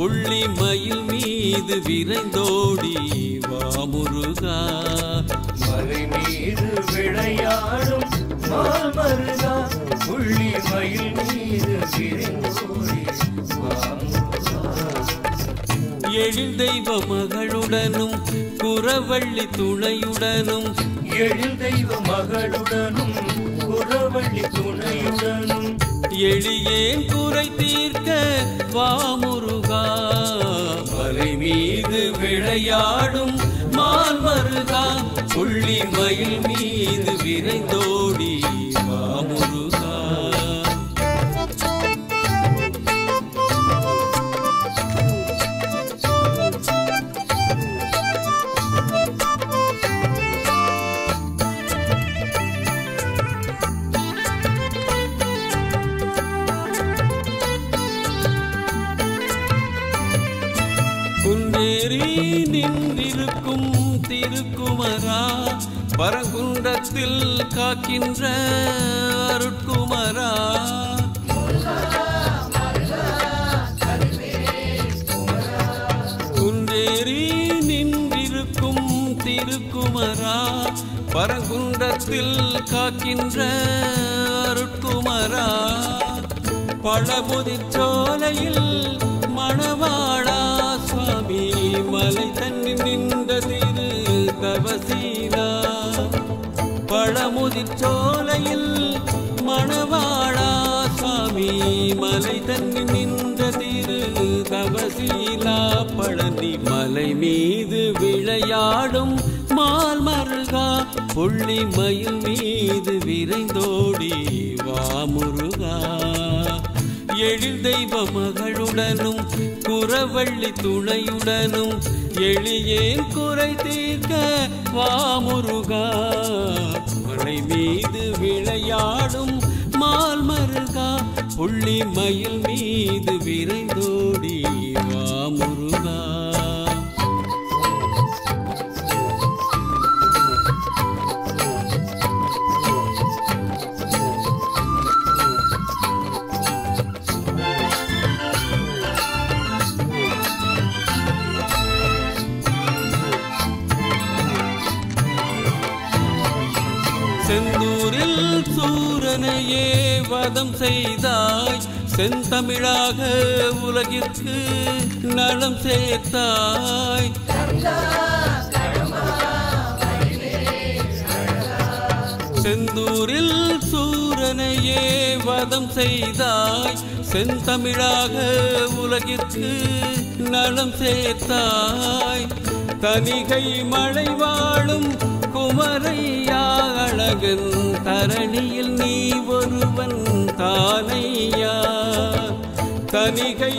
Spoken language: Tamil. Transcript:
புள்ளி மயில் மீது விரைந்தோடி வா முருகா. மலை மீது விளையாடும் மாமருகா, புள்ளி மயில் மீது விரைந்தோடி வா முருகா. எழில் தெய்வ மகளுடனும் குறவள்ளி துணையுடனும், எழில் தெய்வ மகளுடனும் குறவள்ளி துணையுடனும், எளியேன் குறை தீர்க்க வா முருகா. மலை மீது விளையாடும் மால் மருகா, புள்ளி மயில் மீது விரைந்தோடி வா முருகா. குன்றேறி நின்றிருக்கும் திருக்குமரா, பரங்குன்றத்தில் காக்கின்ற அருட்குமரா. குன்றேறி நின்றிருக்கும் திருக்குமரா, பரங்குன்றத்தில் காக்கின்ற அருட்குமரா. பழமுதிர்ச்சோலையில் மணவாளா சுவாமி, மலை தண்ணி நின்ற திரு தவசீலா. பழமுதிர்ச்சோலையில் மணவாளா சுவாமி, மலை தண்ணி நின்ற திரு தவசீலா. பழனி மலை மீது விளையாடும் மால் மருகா, புள்ளி மயில் மீது விரைந்தோடி வா முருகா. எழில் தெய்வ மகளுடனும் குறவள்ளி துணையுடனும், எளியேன் குறை தீர்க்க வா முருகா. மலை மீது விளையாடும் மால் மருகா, புள்ளி மயில் மீது விரைந்தோடி வா முருகா. செந்தூரில் சூரனையே வதம் செய்தாய், செந்தமிழாக உலகிற்கு நலம் சேர்த்தாய். செந்தூரில் சூரனையே வதம் செய்தாய், செந்தமிழாக உலகிற்கு நலம் சேர்த்தாய். தனிகை மழை வாழும் குமரையா, அழகன் தரணியில் நீ ஒருவன் தானையா. தனிகை